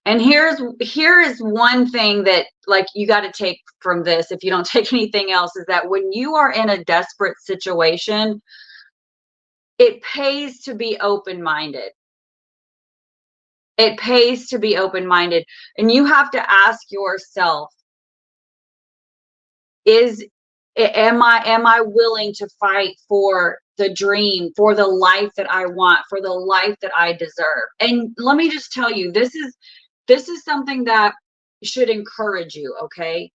And here is one thing that like you got to take from this, if you don't take anything else, is that when you are in a desperate situation, it pays to be open-minded. It pays to be open-minded. And you have to ask yourself, am I willing to fight for the dream, for the life that I want, for the life that I deserve? And let me just tell you, this is something that should encourage you, okay?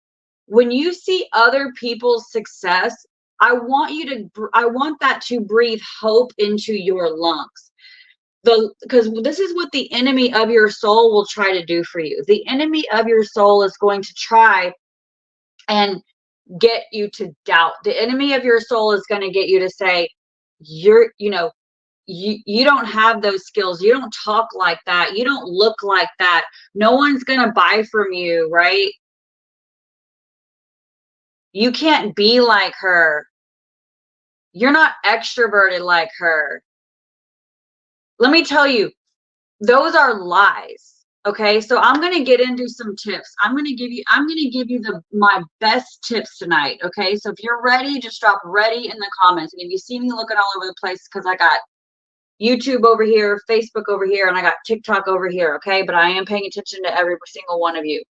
When you see other people's success, I want that to breathe hope into your lungs. Because this is what the enemy of your soul will try to do for you. The enemy of your soul is going to try and get you to doubt. The enemy of your soul is going to get you to say, you don't have those skills. You don't talk like that. You don't look like that. No one's going to buy from you, right? You can't be like her. You're not extroverted like her. Let me tell you, those are lies. Okay, so I'm going to get into some tips. I'm going to give you my best tips tonight. Okay, so if you're ready, just drop ready in the comments. And if you see me looking all over the place, because I got YouTube over here, Facebook over here, and I got TikTok over here. Okay, but I am paying attention to every single one of you.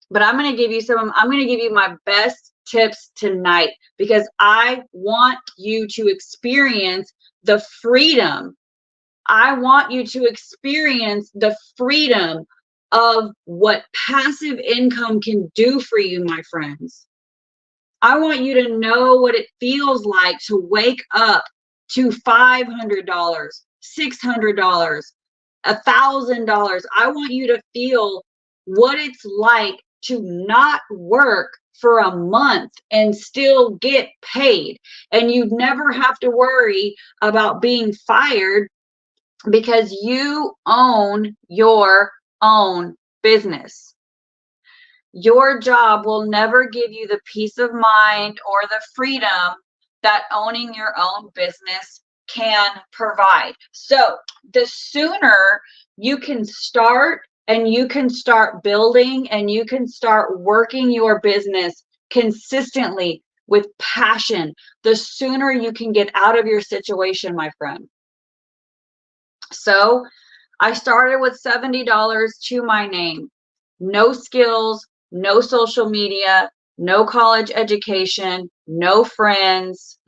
But I'm going to give you my best tips tonight, because I want you to experience the freedom. I want you to experience the freedom of what passive income can do for you, my friends. I want you to know what it feels like to wake up to $500, $600, $1,000. I want you to feel what it's like to not work for a month and still get paid. And you never have to worry about being fired, because you own your own business. Your job will never give you the peace of mind or the freedom that owning your own business can provide. So the sooner you can start, and you can start building, and you can start working your business consistently with passion, the sooner you can get out of your situation, my friend. So I started with $70 to my name. No skills, no social media, no college education, no friends.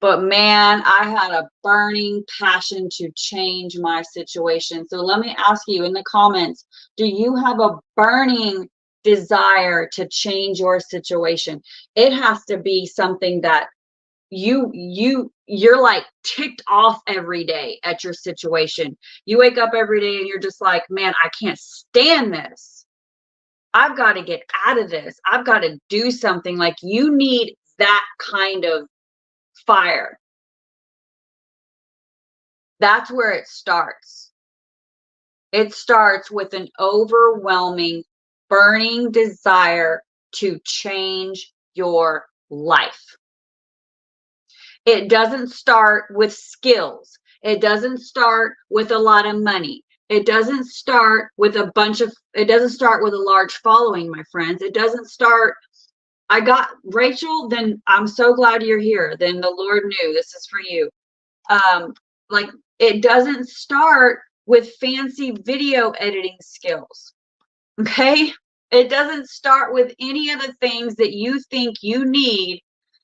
But man, I had a burning passion to change my situation. So let me ask you in the comments, do you have a burning desire to change your situation? It has to be something that you're like ticked off every day at your situation. You wake up every day and you're just like, man, I can't stand this. I've got to get out of this. I've got to do something. Like, you need that kind of fire. That's where it starts. It starts with an overwhelming, burning desire to change your life. It doesn't start with skills. It doesn't start with a lot of money. It doesn't start with a large following, my friends. It doesn't start, I got Rachel, then I'm so glad you're here. Then the Lord knew this is for you. Like, it doesn't start with fancy video editing skills. Okay? It doesn't start with any of the things that you think you need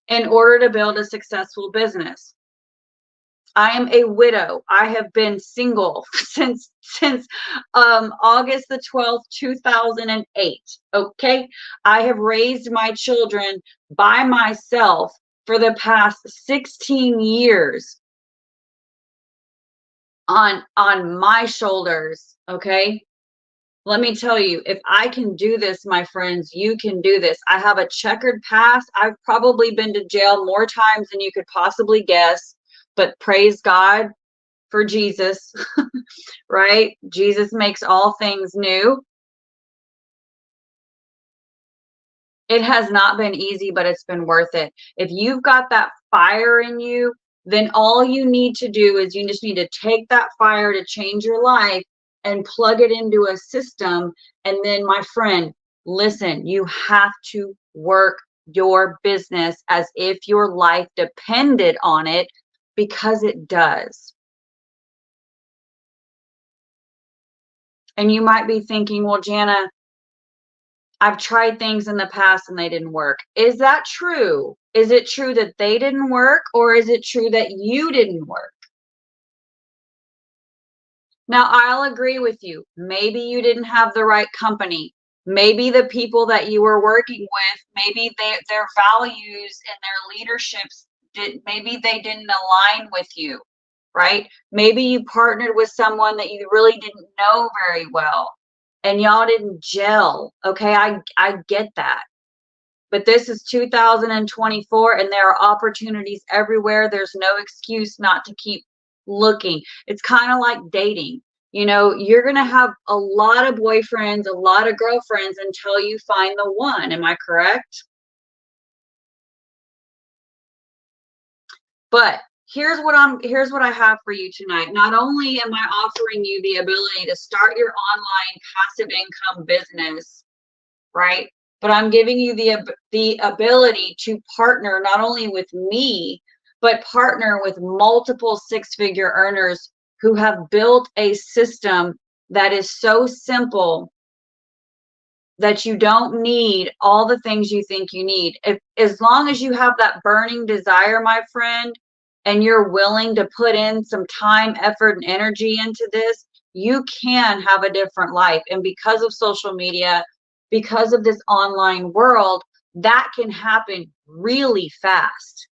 in order to build a successful business. I am a widow. I have been single since August the 12th, 2008. Okay? I have raised my children by myself for the past 16 years on my shoulders. Okay? Let me tell you, if I can do this, my friends, you can do this. I have a checkered past. I've probably been to jail more times than you could possibly guess, but praise God for Jesus, right? Jesus makes all things new. It has not been easy, but it's been worth it. If you've got that fire in you, then all you need to do is you just need to take that fire to change your life and plug it into a system. And then, my friend, listen, you have to work your business as if your life depended on it, because it does. And you might be thinking, well, Jana, I've tried things in the past and they didn't work. Is that true? Is it true that they didn't work, or is it true that you didn't work? Now, I'll agree with you. Maybe you didn't have the right company. Maybe the people that you were working with, maybe their values and their leaderships maybe they didn't align with you, right? Maybe you partnered with someone that you really didn't know very well and y'all didn't gel. Okay, I get that. But this is 2024 and there are opportunities everywhere. There's no excuse not to keep looking. It's kind of like dating. You know, you're going to have a lot of boyfriends, a lot of girlfriends until you find the one. Am I correct? But here's what I have for you tonight. Not only am I offering you the ability to start your online passive income business, right? But I'm giving you the ability to partner not only with me, but partner with multiple six-figure earners who have built a system that is so simple that you don't need all the things you think you need. As long as you have that burning desire, my friend, and you're willing to put in some time, effort, and energy into this, you can have a different life. And because of social media, because of this online world, that can happen really fast.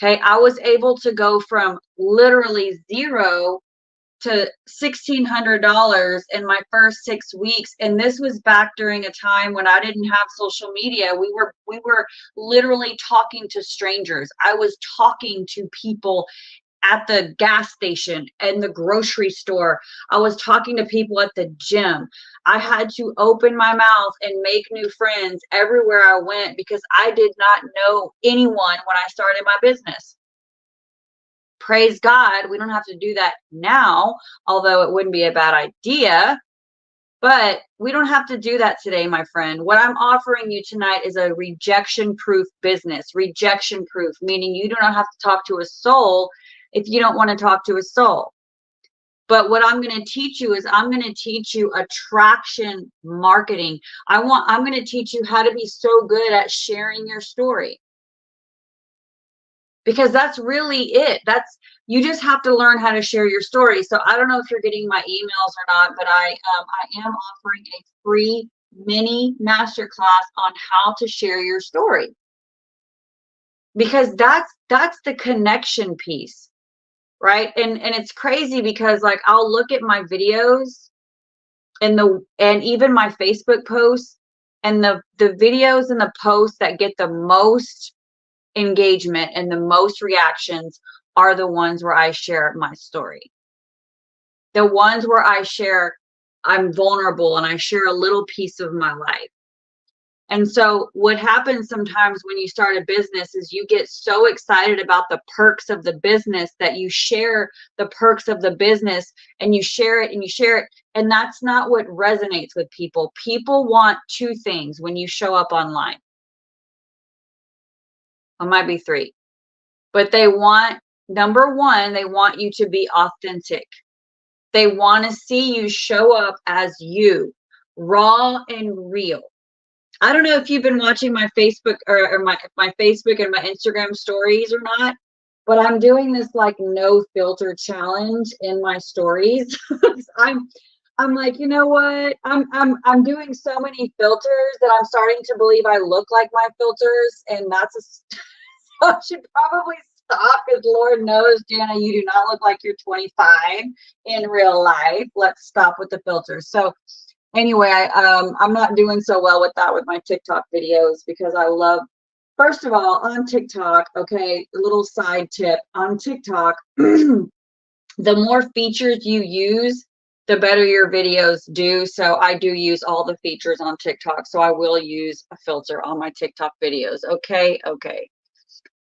Okay, I was able to go from literally zero to $1,600 in my first 6 weeks, and this was back during a time when I didn't have social media. We were literally talking to strangers. I was talking to people at the gas station and the grocery store. I was talking to people at the gym. I had to open my mouth and make new friends everywhere I went because I did not know anyone when I started my business. Praise God, we don't have to do that now, although it wouldn't be a bad idea. But we don't have to do that today, my friend. What I'm offering you tonight is a rejection-proof business. Rejection-proof, meaning you do not have to talk to a soul if you don't want to talk to a soul. But what I'm going to teach you is I'm going to teach you attraction marketing. I'm going to teach you how to be so good at sharing your story. Because that's really it. You just have to learn how to share your story. So I don't know if you're getting my emails or not, but I am offering a free mini masterclass on how to share your story. Because that's the connection piece, right? And it's crazy because like I'll look at my videos and even my Facebook posts, and the videos and the posts that get the most engagement and the most reactions are the ones where I share my story. The ones where I share I'm vulnerable and I share a little piece of my life. And so what happens sometimes when you start a business is you get so excited about the perks of the business that you share the perks of the business and you share it and you share it. And that's not what resonates with people. People want two things when you show up online. It might be three. But they want, number one, they want you to be authentic. They want to see you show up as you, raw and real. I don't know if you've been watching my Facebook or my Facebook and my Instagram stories or not, but I'm doing this like no filter challenge in my stories. I'm like, you know what? I'm doing so many filters that I'm starting to believe I look like my filters, and that's I should probably stop because Lord knows, Jana, you do not look like you're 25 in real life. Let's stop with the filters. So anyway, I'm not doing so well with that with my TikTok videos because I love, first of all, on TikTok, okay, a little side tip on TikTok, the more features you use, the better your videos do. So I do use all the features on TikTok. So I will use a filter on my TikTok videos. Okay.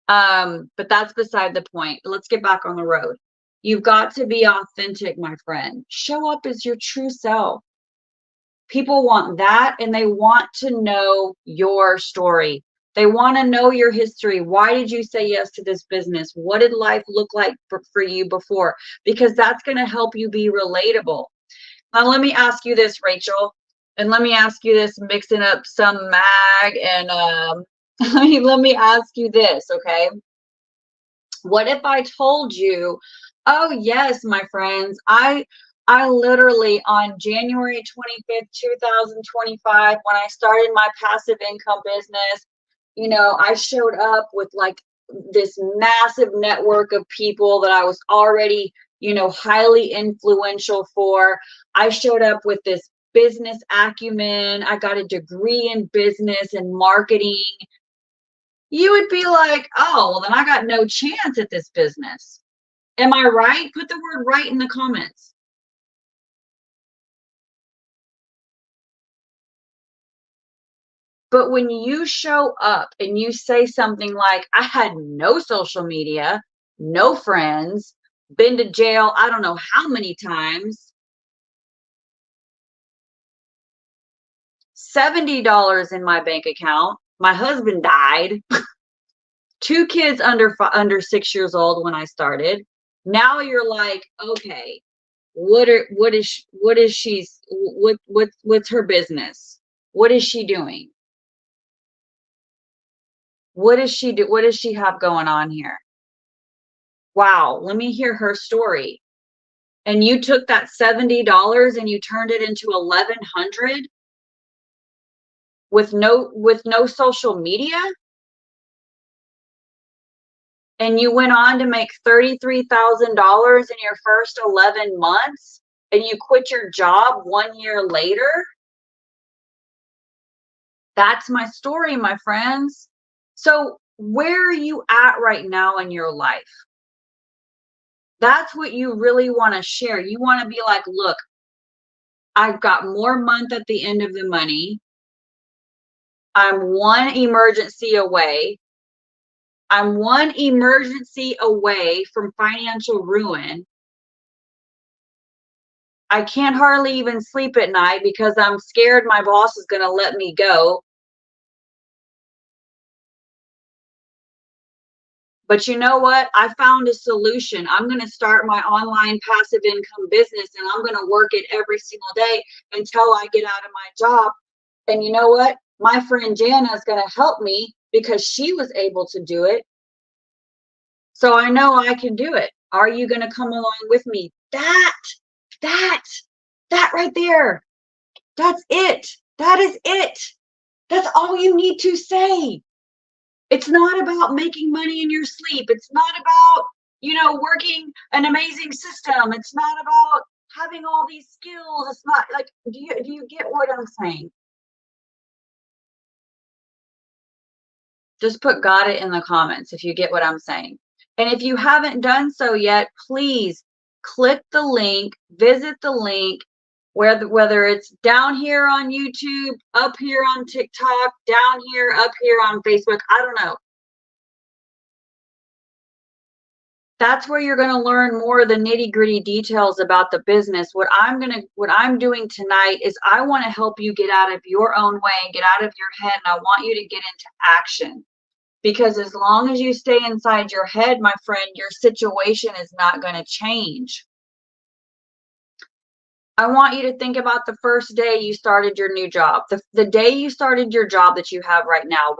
But that's beside the point. Let's get back on the road. You've got to be authentic, my friend. Show up as your true self. People want that, and they want to know your story. They want to know your history. Why did you say yes to this business? What did life look like for you before? Because that's going to help you be relatable. Now, let me ask you this, Rachel, and let me ask you this, mixing up some mag and let me ask you this, okay? What if I told you, oh yes, my friends, I literally on January 25th, 2025, when I started my passive income business, I showed up with like this massive network of people that I was already, highly influential for. I showed up with this business acumen. I got a degree in business and marketing. You would be like, oh, well, then I got no chance at this business. Am I right? Put the word right in the comments. But when you show up and you say something like, I had no social media, no friends, been to jail, I don't know how many times, $70 in my bank account, my husband died, 2 kids under 6 years old when I started. Now you're like, okay, what's her business? What is she doing? What does she have going on here? Wow, let me hear her story. And you took that $70 and you turned it into 1,100 with no social media? And you went on to make $33,000 in your first 11 months and you quit your job 1 year later? That's my story, my friends. So where are you at right now in your life? That's what you really want to share. You want to be like, look, I've got more month at the end of the money. I'm one emergency away. I'm one emergency away from financial ruin. I can't hardly even sleep at night because I'm scared my boss is going to let me go. But you know what? I found a solution. I'm going to start my online passive income business and I'm going to work it every single day until I get out of my job. And you know what? My friend Jana is going to help me because she was able to do it. So I know I can do it. Are you going to come along with me? That right there. That's it. That is it. That's all you need to say. It's not about making money in your sleep. It's not about, working an amazing system. It's not about having all these skills. It's not like, do you get what I'm saying? Just put got it in the comments if you get what I'm saying. And if you haven't done so yet, please click the link, visit the link, whether it's down here on YouTube, up here on TikTok, down here, up here on Facebook, I don't know. That's where you're going to learn more of the nitty-gritty details about the business. What I'm doing tonight is I want to help you get out of your own way and get out of your head, and I want you to get into action. Because as long as you stay inside your head, my friend, your situation is not going to change. I want you to think about the first day you started your new job. The day you started your job that you have right now,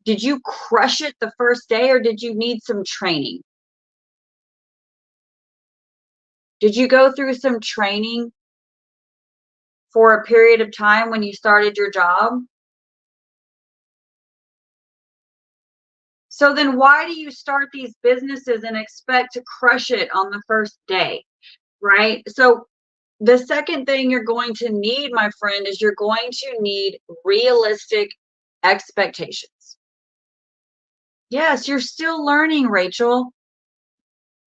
did you crush it the first day or did you need some training? Did you go through some training for a period of time when you started your job? So then why do you start these businesses and expect to crush it on the first day, right? So the second thing you're going to need, my friend, is you're going to need realistic expectations. Yes, you're still learning, Rachel.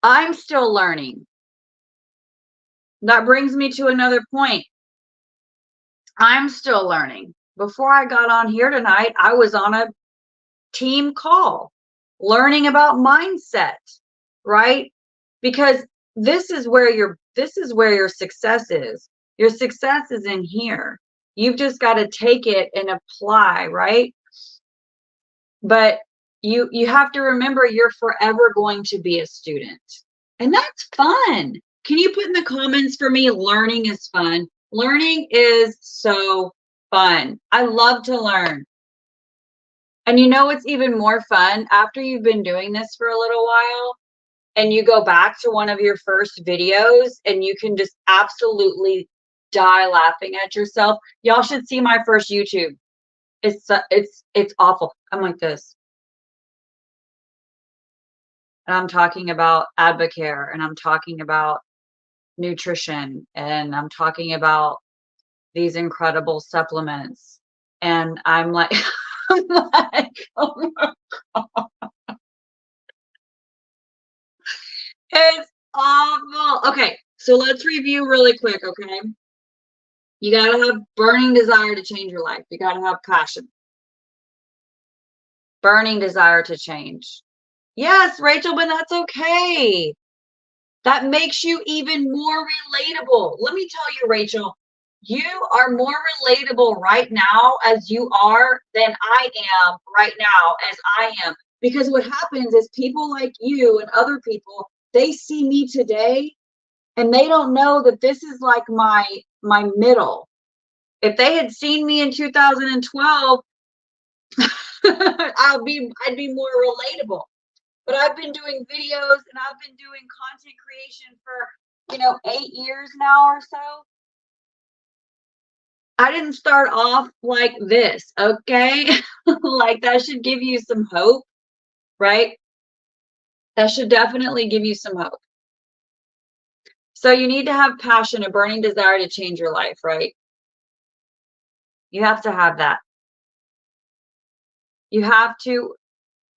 I'm still learning. That brings me to another point. I'm still learning. Before I got on here tonight, I was on a team call learning about mindset, right? Because this is where your success is. Your success is in here. You've just got to take it and apply, right? But you have to remember you're forever going to be a student. And that's fun. Can you put in the comments for me, learning is fun? Learning is so fun. I love to learn. And you know what's even more fun? After you've been doing this for a little while and you go back to one of your first videos and you can just absolutely die laughing at yourself. Y'all should see my first YouTube. It's awful. I'm like this. And I'm talking about Advocare, and I'm talking about nutrition, and I'm talking about these incredible supplements. And I'm like, I'm like, oh my God. It's awful. Okay, so let's review really quick, okay? You got to have burning desire to change your life. You got to have passion. Burning desire to change. Yes, Rachel, but that's okay. That makes you even more relatable. Let me tell you, Rachel, you are more relatable right now as you are than I am right now as I am. Because what happens is people like you and other people, they see me today and they don't know that this is like my middle. If they had seen me in 2012, I'd be more relatable. But I've been doing videos and I've been doing content creation for 8 years now or so. I didn't start off like this, okay? Like that should give you some hope, right? That should definitely give you some hope. So you need to have passion, a burning desire to change your life, right? You have to have that. You have to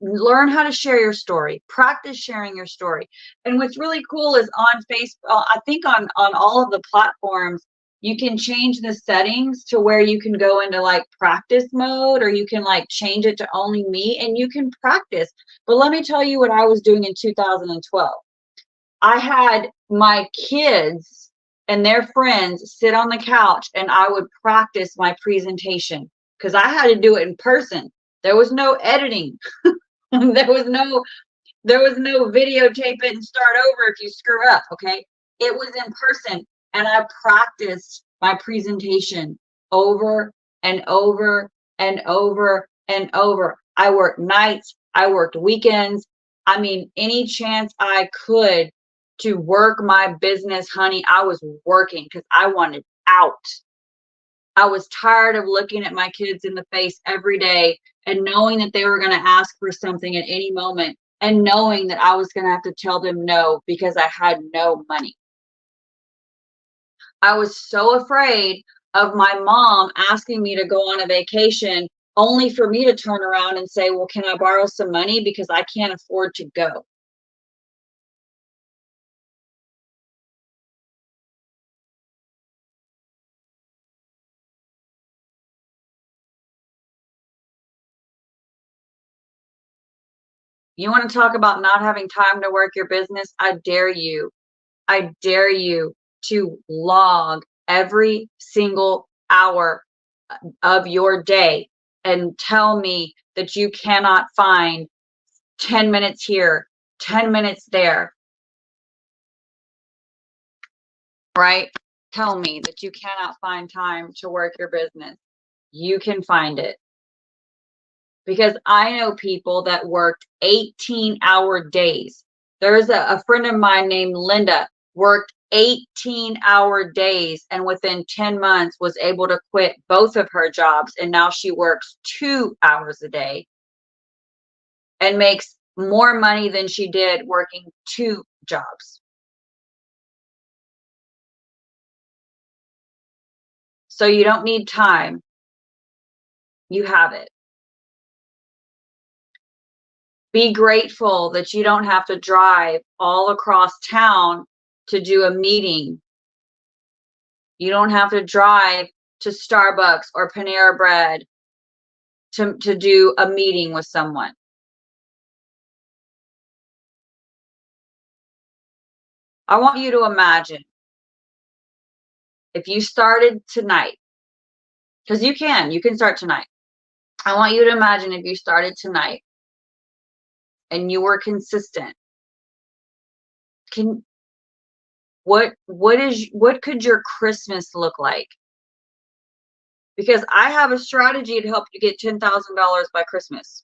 learn how to share your story, practice sharing your story. And what's really cool is on Facebook, I think on all of the platforms, you can change the settings to where you can go into like practice mode, or you can like change it to only me and you can practice. But let me tell you what I was doing in 2012. I had my kids and their friends sit on the couch and I would practice my presentation because I had to do it in person. There was no editing. there was no videotape it and start over if you screw up. Okay, it was in person and I practiced my presentation over and over and over and over. I worked nights, I worked weekends. I mean, any chance I could to work my business, honey, I was working because I wanted out. I was tired of looking at my kids in the face every day and knowing that they were going to ask for something at any moment and knowing that I was going to have to tell them no because I had no money. I was so afraid of my mom asking me to go on a vacation only for me to turn around and say, well, can I borrow some money because I can't afford to go? You want to talk about not having time to work your business? I dare you. I dare you to log every single hour of your day and tell me that you cannot find 10 minutes here, 10 minutes there, right? Tell me that you cannot find time to work your business. You can find it. Because I know people that worked 18-hour days. There's a friend of mine named Linda, worked 18-hour days and within 10 months was able to quit both of her jobs. And now she works 2 hours a day and makes more money than she did working 2 jobs. So you don't need time. You have it. Be grateful that you don't have to drive all across town to do a meeting. You don't have to drive to Starbucks or Panera Bread to do a meeting with someone. I want you to imagine if you started tonight, because you can start tonight. I want you to imagine if you started tonight and you were consistent. What could your Christmas look like? Because I have a strategy to help you get $10,000 by Christmas.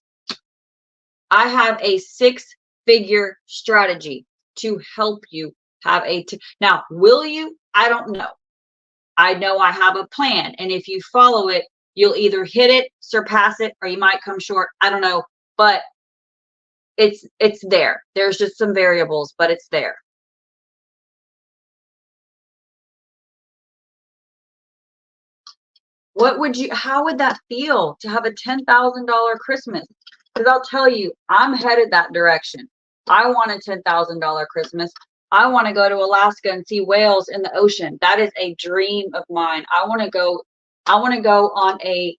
I have a 6-figure strategy to help you have now, will you? I don't know. I know I have a plan, and if you follow it, you'll either hit it, surpass it, or you might come short. I don't know, but it's there. There's just some variables, but it's there. How would that feel to have a $10,000 Christmas? Because I'll tell you, I'm headed that direction. I want a $10,000 Christmas. I want to go to Alaska and see whales in the ocean. That is a dream of mine. I want to go on a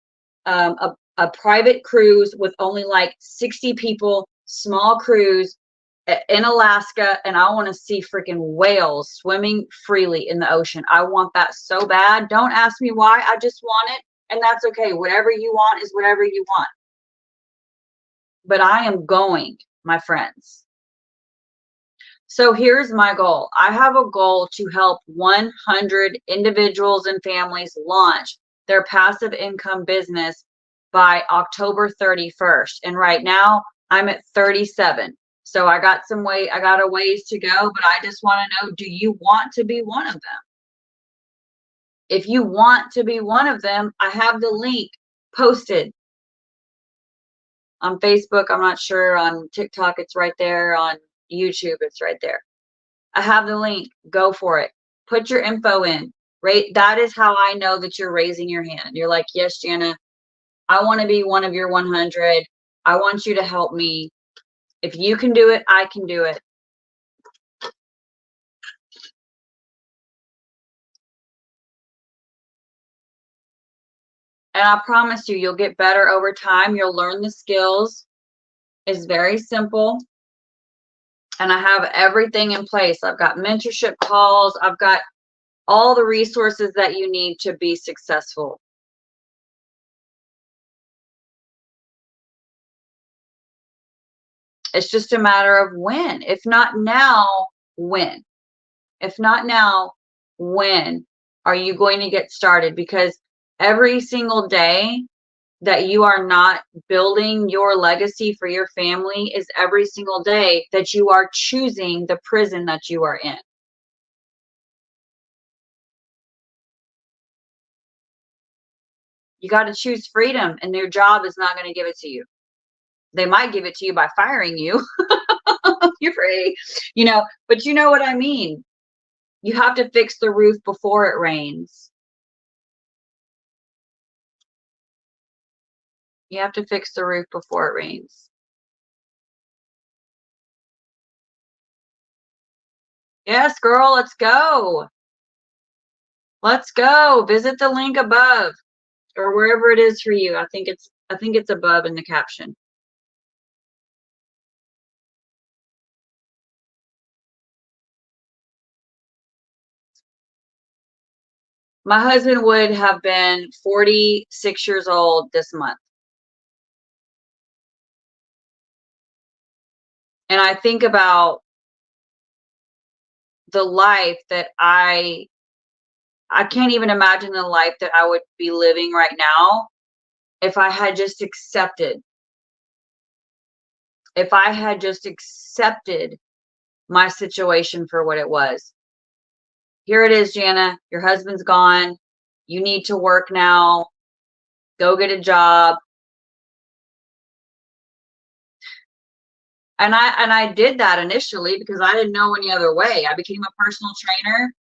private cruise with only like 60 people, small cruise in Alaska, and I want to see freaking whales swimming freely in the ocean. I want that so bad. Don't ask me why. I just want it, and that's okay. Whatever you want is whatever you want. But I am going, my friends. So here's my goal. I have a goal to help 100 individuals and families launch their passive income business by October 31st. And right now I'm at 37. So I got a ways to go, but I just want to know, do you want to be one of them? If you want to be one of them, I have the link posted on Facebook. I'm not sure. On TikTok, it's right there. On YouTube, it's right there. I have the link. Go for it. Put your info in. Right? That is how I know that you're raising your hand. You're like, yes, Jana, I want to be one of your 100. I want you to help me. If you can do it, I can do it. And I promise you, you'll get better over time. You'll learn the skills. It's very simple. And I have everything in place. I've got mentorship calls. I've got all the resources that you need to be successful. It's just a matter of when. If not now, when? If not now, when are you going to get started? Because every single day that you are not building your legacy for your family is every single day that you are choosing the prison that you are in. You got to choose freedom, and their job is not going to give it to you. They might give it to you by firing you. You're free, but you know what I mean. You have to fix the roof before it rains. You have to fix the roof before it rains. Yes, girl, let's go. Let's go. Visit the link above or wherever it is for you. I think it's above in the caption. My husband would have been 46 years old this month. And I think about the life that I can't even imagine the life that I would be living right now if I had just accepted. If I had just accepted my situation for what it was. Here it is, Jana. Your husband's gone. You need to work now. Go get a job. And I did that initially because I didn't know any other way. I became a personal trainer.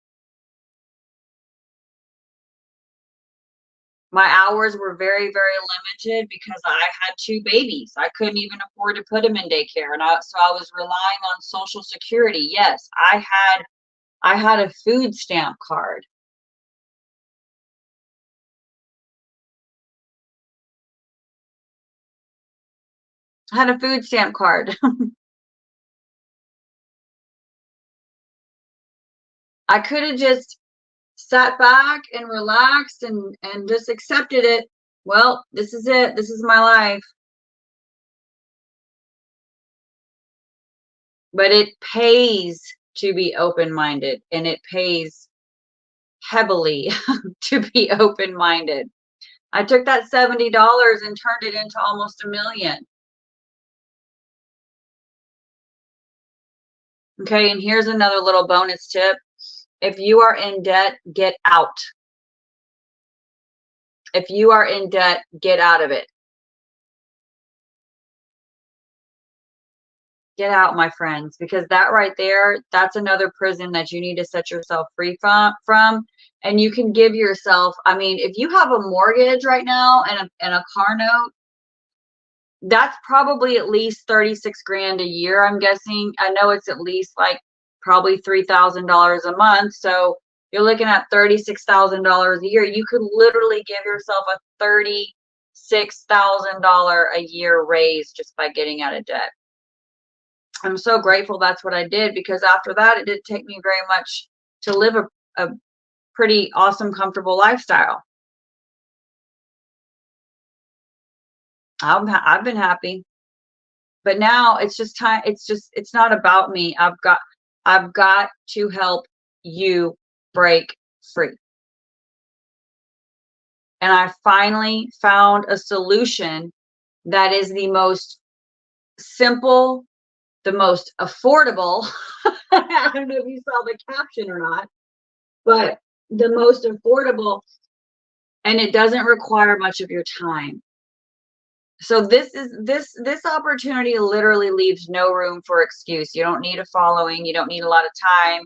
My hours were very, very limited because I had 2 babies. I couldn't even afford to put them in daycare. So I was relying on Social Security. Yes, I had a food stamp card. I had a food stamp card. I could have just sat back and relaxed and just accepted it. Well, this is it. This is my life. But it pays to be open-minded, and it pays heavily to be open-minded. I took that $70 and turned it into almost $1 million. Okay, and here's another little bonus tip. If you are in debt, get out. If you are in debt, get out of it. Get out, my friends, because that right there, that's another prison that you need to set yourself free from. And you can give yourself, I mean, if you have a mortgage right now and a car note, that's probably at least 36 grand a year, I'm guessing. I know it's at least like probably $3,000 a month. So you're looking at $36,000 a year. You could literally give yourself a $36,000 a year raise just by getting out of debt. I'm so grateful that's what I did, because after that, it didn't take me very much to live a pretty awesome, comfortable lifestyle. I've been happy, but now it's just time. It's not about me. I've got to help you break free. And I finally found a solution that is the most simple, the most affordable. I don't know if you saw the caption or not, but the most affordable, and it doesn't require much of your time. So this opportunity literally leaves no room for excuse. You don't need a following, you don't need a lot of time.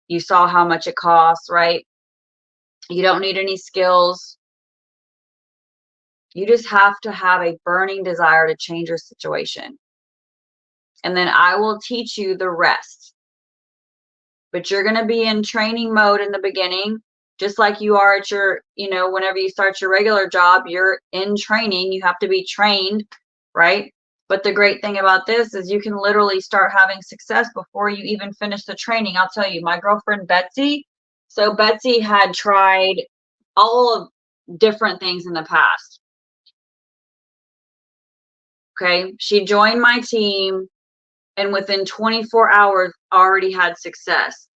You saw how much it costs, right? You don't need any skills. You just have to have a burning desire to change your situation. And then I will teach you the rest. But you're going to be in training mode in the beginning, just like you are at your, whenever you start your regular job, you're in training. You have to be trained, right? But the great thing about this is you can literally start having success before you even finish the training. I'll tell you, my girlfriend Betsy, so Betsy had tried all of different things in the past. Okay, she joined my team, and within 24 hours already had success,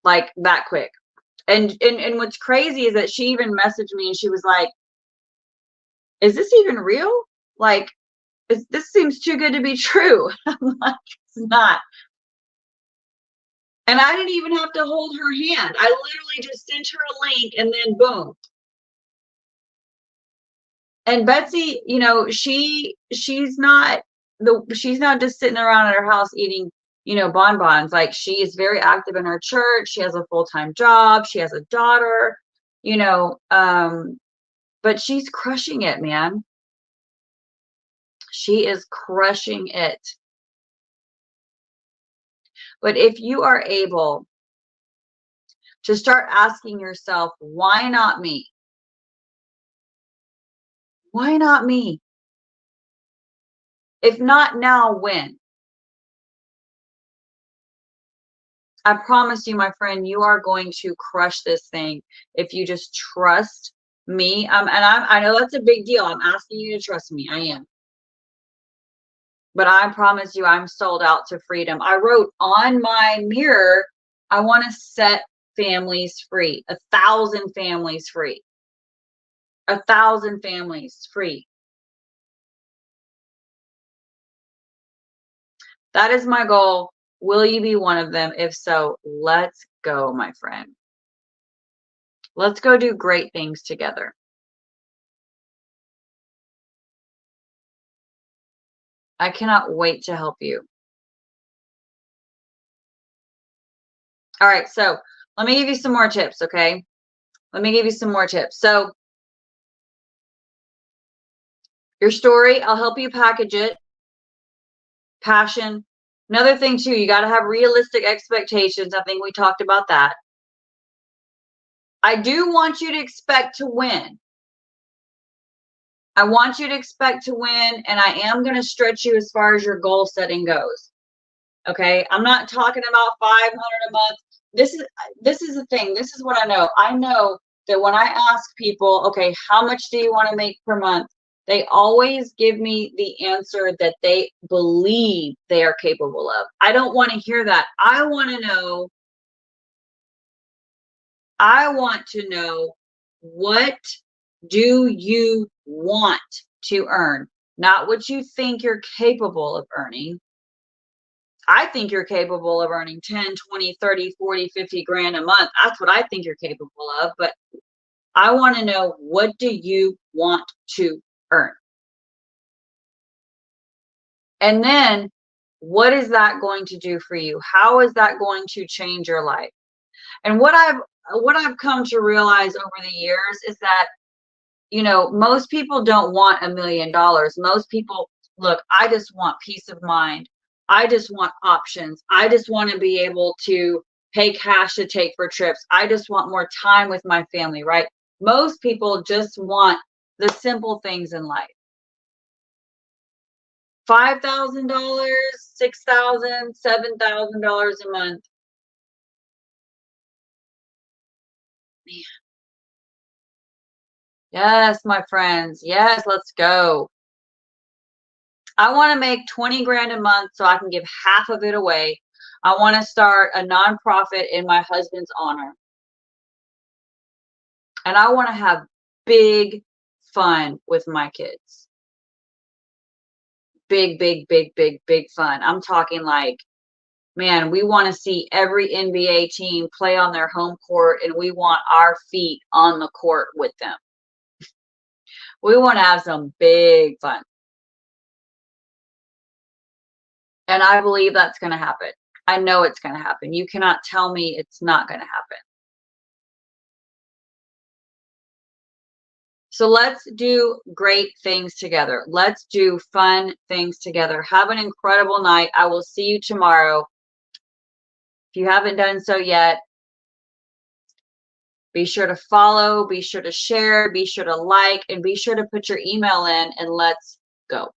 like that quick. And what's crazy is that she even messaged me and she was like, is this even real? Like, this seems too good to be true. I'm like, it's not. And I didn't even have to hold her hand. I literally just sent her a link and then boom. And Betsy, she's not just sitting around at her house eating, bonbons. Like, she is very active in her church. She has a full-time job. She has a daughter, but she's crushing it, man. She is crushing it. But if you are able to start asking yourself, why not me? Why not me? If not now, when? I promise you, my friend, you are going to crush this thing if you just trust me. I know that's a big deal. I'm asking you to trust me. I am. But I promise you, I'm sold out to freedom. I wrote on my mirror, I want to set families free. 1,000 families free. 1,000 families free. That is my goal. Will you be one of them? If so, let's go, my friend. Let's go do great things together. I cannot wait to help you. All right, so let me give you some more tips, okay? Let me give you some more tips. So your story, I'll help you package it. Passion. Another thing too, you got to have realistic expectations. I think we talked about that. I do want you to expect to win. I want you to expect to win, and I am going to stretch you as far as your goal setting goes. Okay, I'm not talking about 500 a month. this is the thing. This is what I know. I know that when I ask people, okay, how much do you want to make per month? They always give me the answer that they believe they are capable of. I don't want to hear that. I want to know what do you want to earn, not what you think you're capable of earning. I think you're capable of earning 10, 20, 30, 40, 50 grand a month. That's what I think you're capable of. But I want to know, what do you want to earn? And then what is that going to do for you? How is that going to change your life? And what I've come to realize over the years is that, most people don't want $1 million. Most people, look, I just want peace of mind. I just want options. I just want to be able to pay cash to take for trips. I just want more time with my family, right? Most people just want the simple things in life. $5,000, $6,000, $7,000 a month. Man. Yes, my friends. Yes, let's go. I want to make 20 grand a month so I can give half of it away. I want to start a nonprofit in my husband's honor. And I want to have big fun with my kids. Big, big, big, big, big fun. I'm talking like, man, we want to see every NBA team play on their home court, and we want our feet on the court with them. We want to have some big fun. And I believe that's going to happen. I know it's going to happen. You cannot tell me it's not going to happen. So let's do great things together. Let's do fun things together. Have an incredible night. I will see you tomorrow. If you haven't done so yet, be sure to follow, be sure to share, be sure to like, and be sure to put your email in, and let's go.